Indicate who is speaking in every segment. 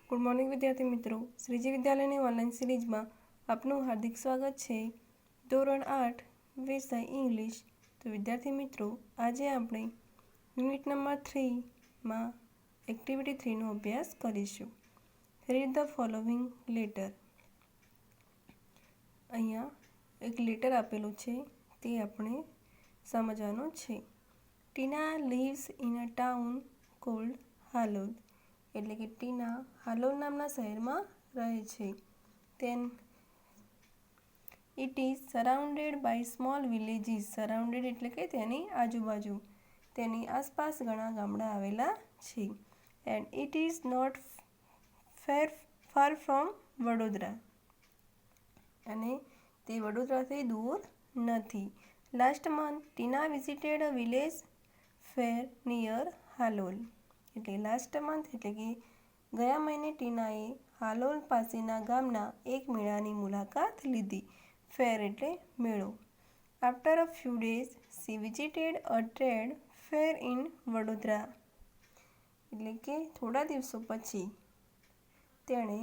Speaker 1: Good morning વિદ્યાર્થી મિત્રો, Shriji વિદ્યાલયની online સિરીઝમાં આપનું હાર્દિક સ્વાગત છે. ધોરણ 8 વિષય ઇંગ્લિશ. તો વિદ્યાર્થી મિત્રો, આજે આપણે યુનિટ નંબર 3માં એક્ટિવિટી 3નો અભ્યાસ કરીશું. Read the following letter. અહીંયા એક લેટર આપેલું છે, તે આપણે સમજવાનો છે. Tina lives in a town called Halol. એટલે કે ટીના હાલોલ નામના શહેરમાં રહે છે. Then it is surrounded by small villages. Surrounded એટલે કે તેની આજુબાજુ, તેની આસપાસ ઘણા ગામડા આવેલા છે. And it is not far from Vadodara. અને તે વડોદરાથી દૂર નથી. Last month Tina visited a village fair near Halol. એટલે લાસ્ટ મંથ એટલે કે ગયા મહિને ટીનાએ હાલોલ પાસેના ગામના એક મેળાની મુલાકાત લીધી. ફેર એટલે મેળો. After a few days she visited a trade fair in Vadodara. એટલે કે થોડા દિવસો પછી તેણે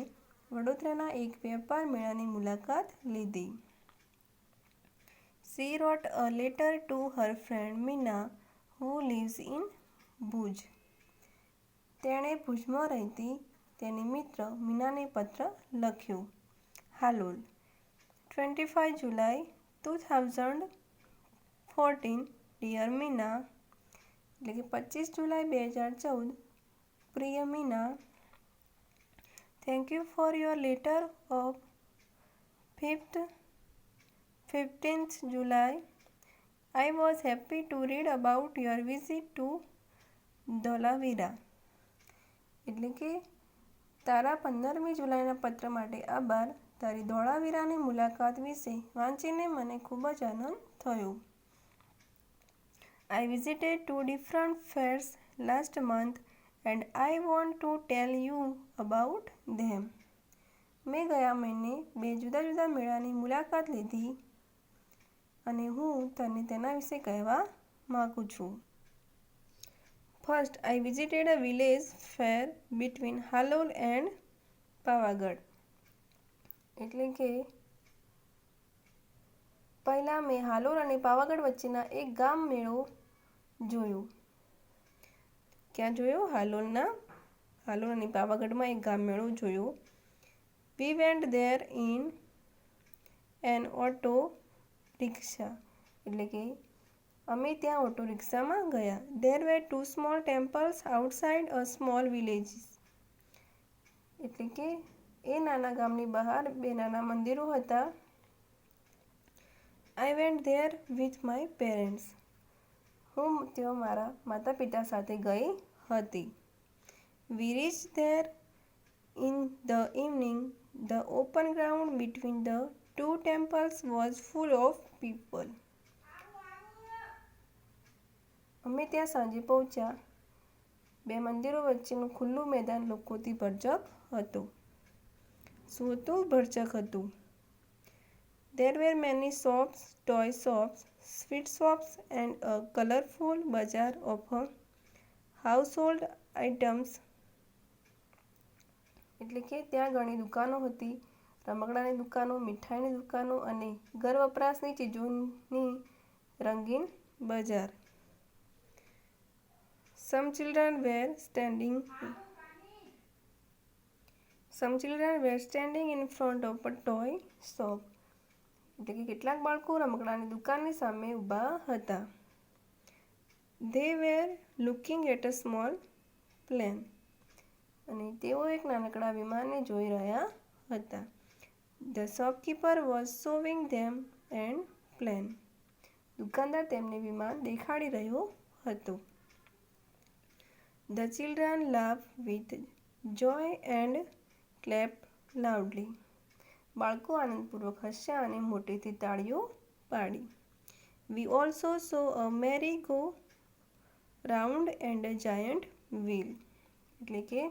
Speaker 1: વડોદરાના એક વેપાર મેળાની મુલાકાત લીધી. She wrote a letter to her friend Meena, who lives in Bhuj. તેણે ભુજમાં રહેતી તેની મિત્ર મીનાને પત્ર લખ્યો. હાલોલ 25 જુલાઈ 2014. ડિયર મીના. એટલે કે 25 જુલાઈ 2014. પ્રિય Meena, thank you for your letter of 15th July. I was happy to read about your visit to Dholavira. એટલે કે તારા 15મી જુલાઈના પત્ર માટે આભાર. તારી ધોળાવીરાની મુલાકાત વિશે વાંચીને મને ખૂબ જ આનંદ થયો. I visited 2 different fairs last month and I want to tell you about them. મેં ગયા મહિને 2 જુદા જુદા મેળાની મુલાકાત લીધી અને હું તને તેના વિશે કહેવા માગું છું. First, I visited a village fair between Halol and Pavagadh. એટલે કે પહેલાં મેં હાલોલ અને પાવાગઢ વચ્ચેના એક ગામ મેળો જોયો. ક્યાં જોયો? હાલોલ અને પાવાગઢમાં એક ગામ મેળો જોયો. We went there in an auto rickshaw. એટલે કે અમે ત્યાં ઓટો રિક્ષામાં ગયા. There were 2 small temples outside a small village. એટલે કે એ નાના ગામની બહાર 2 નાના મંદિરો હતા. I went there with my parents. હું ત્યાં મારા માતા પિતા સાથે ગઈ હતી. We reached there in the evening. The open ground between the 2 temples was full of people. અમે ત્યાં સાંજે પહોંચ્યા. 2 મંદિરો વચ્ચેનું ખુલ્લું મેદાન લોકોથી ભરચક હતું. શું હતું? ભરચક હતું. There were many shops, toy shops, sweet shops and a colorful bazaar of household items. એટલે કે ત્યાં ઘણી દુકાનો હતી, રમકડાની દુકાનો, મીઠાઈની દુકાનો અને ઘર વપરાશની ચીજોની રંગીન બજાર. Some children were standing in front of a toy shop. એટલે કે કેટલાક બાળકો રમકડાની દુકાનની સામે ઊભા હતા. They were looking at a small plane. અને તેઓ એક નાનકડા વિમાનને જોઈ રહ્યા હતા. The shopkeeper was showing them an plane. દુકાનદાર તેમને વિમાન દેખાડી રહ્યો હતો. The children laughed with joy and clapped loudly. બાળકો આનંદપૂર્વક હસ્યા અને મોટેથી તાળીઓ પાડી. We also saw a merry-go-round and a giant wheel. એટલે કે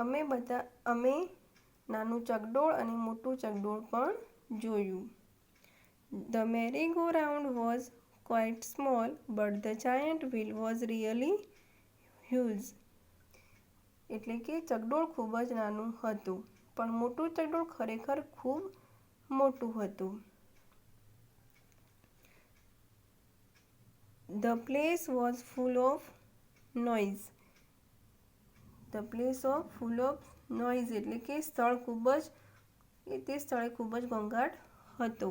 Speaker 1: અમે નાનું ચકડોળ અને મોટું ચકડોળ પણ જોયું. The merry-go-round was quite small, but the giant wheel was really huge. એટલે કે ચકડોળ ખૂબ જ નાનું હતું, પણ મોટું ચકડોળ ખરેખર ખૂબ મોટું હતું. The place was full of noise. The place was full of noise એટલે કે તે સ્થળે ખૂબ જ ઘોંઘાટ હતો.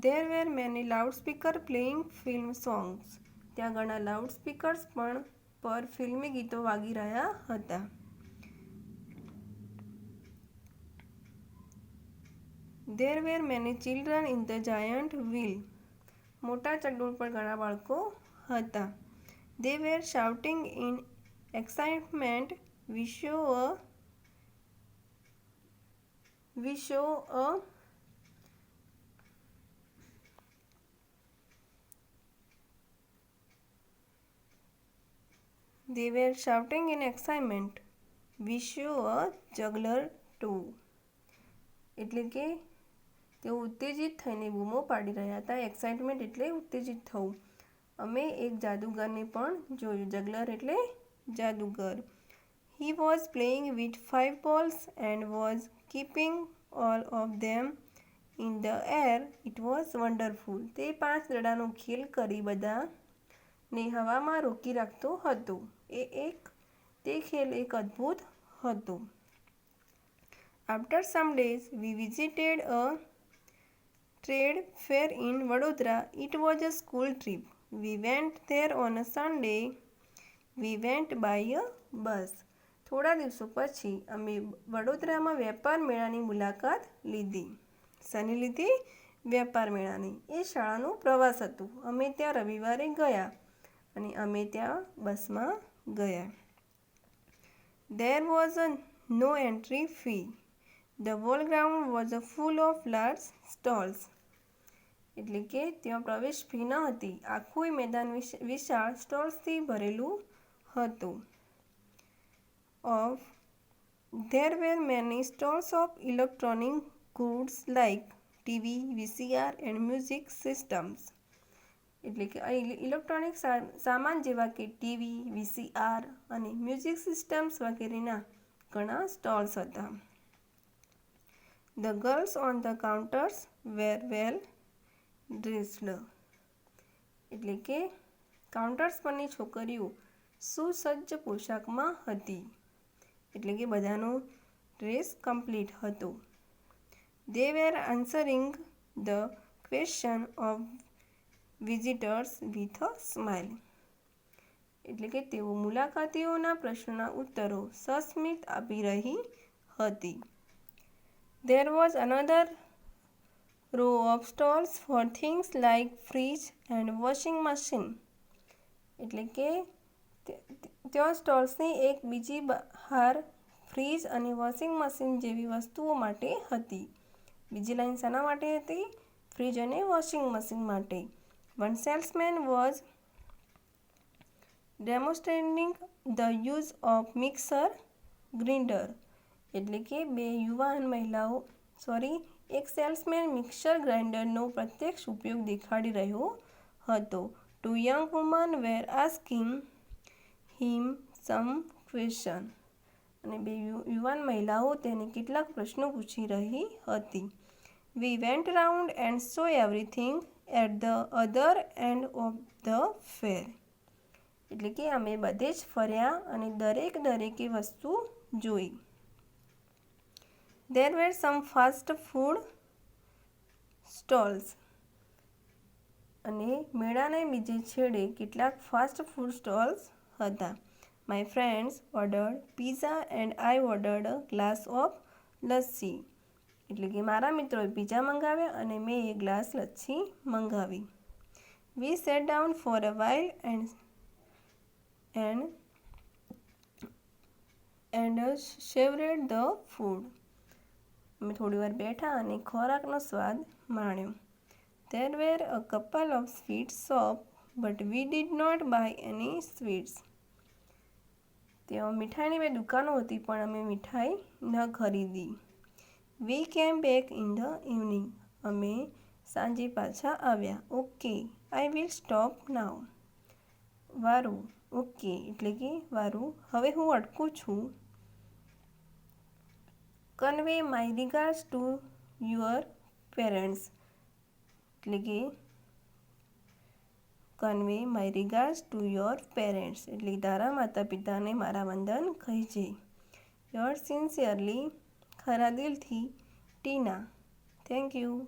Speaker 1: There were many loudspeakers playing film songs. ત્યાં ઘણા લાઉડસ્પીકર્સ પર ફિલ્મી ગીતો વાગી રહ્યા હતા. There were many children in the giant wheel. મોટા ચકડોળ પર ઘણા બાળકો હતા. They were shouting in excitement. We saw a They were shouting in excitement. We saw a juggler too. એટલે કે તેઓ ઉત્તેજિત થઈને બૂમો પાડી રહ્યા હતા. એક્સાઇટમેન્ટ એટલે ઉત્તેજિત થવું. અમે એક જાદુગરને પણ જોયું. જગલર એટલે જાદુગર. He was playing with 5 balls and was keeping all of them in the air. It was wonderful. તે 5 દડાનો ખેલ કરી બધાને હવામાં રોકી રાખતો હતો. તે ખેલ એક અદ્ભુત હતો. After some days, we visited a trade fair in Vadodara. It was a school trip. We went there on a Sunday. We went by a bus. થોડા દિવસો પછી અમે વડોદરામાં વેપાર મેળાની મુલાકાત લીધી. શાની લીધી? વેપાર મેળાની. એ શાળાનું પ્રવાસ હતું. અમે ત્યાં રવિવારે ગયા અને અમે ત્યાં બસમાં ગયા. There was no entry fee. The whole ground was full of large stalls. એટલે કે ત્યાં પ્રવેશ ફી ન હતી. આખું મેદાન વિશાળ સ્ટોલ્સથી ભરેલું હતું. There were many stalls of electronic goods like TV, VCR and music systems. એટલે કે ઇલેક્ટ્રોનિક સામાન જેવા કે ટીવી, VCR અને મ્યુઝિક સિસ્ટમ્સ વગેરેના ઘણા સ્ટોલ્સ હતા. The girls on the counters were well dressed. એટલે કે કાઉન્ટર્સ પરની છોકરીઓ સુસજ્જ પોશાકમાં હતી. એટલે કે બધાનો ડ્રેસ કમ્પ્લીટ હતો. They were answering the question of visitors with a smile. એટલે કે તેઓ મુલાકાતીઓના પ્રશ્નોના ઉત્તરો સસ્મિત આપી રહી હતી. There was another row of stalls for things like fridge and washing machine. એટલે કે ત્યાં સ્ટોલ્સની એક બીજી બહાર ફ્રીજ અને વોશિંગ મશીન જેવી વસ્તુઓ માટે હતી. બીજી લાઈન શાના માટે હતી? ફ્રીજ અને વોશિંગ મશીન માટે. One salesman was demonstrating the use of mixer grinder. એટલે કે એક સેલ્સમેન મિક્સર ગ્રાઇન્ડરનો પ્રત્યક્ષ ઉપયોગ દેખાડી રહ્યો હતો. Two young women were asking him some question. અને 2 યુવાન મહિલાઓ તેને કેટલાક પ્રશ્નો પૂછી રહી હતી. We went round and saw everything at the other end of the fair. એટલે કે અમે બધે જ ફર્યા અને દરેકે વસ્તુ જોઈ. There were some fast food stalls. અને મેળાને બીજે છેડે કેટલાક ફાસ્ટ ફૂડ સ્ટોલ્સ હતા. My friends ordered pizza and I ordered a glass of lassi. એટલે કે મારા મિત્રોએ પિઝા મંગાવ્યા અને મેં એક ગ્લાસ લસ્સી મંગાવી. We sat down for a while and savored the food. અમે થોડી વાર બેઠા અને ખોરાકનો સ્વાદ માણ્યો. There were a couple of sweet shops, but we did not buy any sweets. ત્યાં મીઠાઈની 2 દુકાનો હતી પણ અમે મિઠાઈ ન ખરીદી. We came back in the evening. અમે સાંજે પાછા આવ્યા. Okay, I will stop now. વારું, ઓકે એટલે કે વારું. હવે હું અટકું છું. Convey my regards to your parents એટલે કે convey my regards to your parents એટલે તારા માતા પિતાને મારા વંદન કહેજે. યોર સિન્સિયરલી ખરા દિલથી ટીના. Thank you.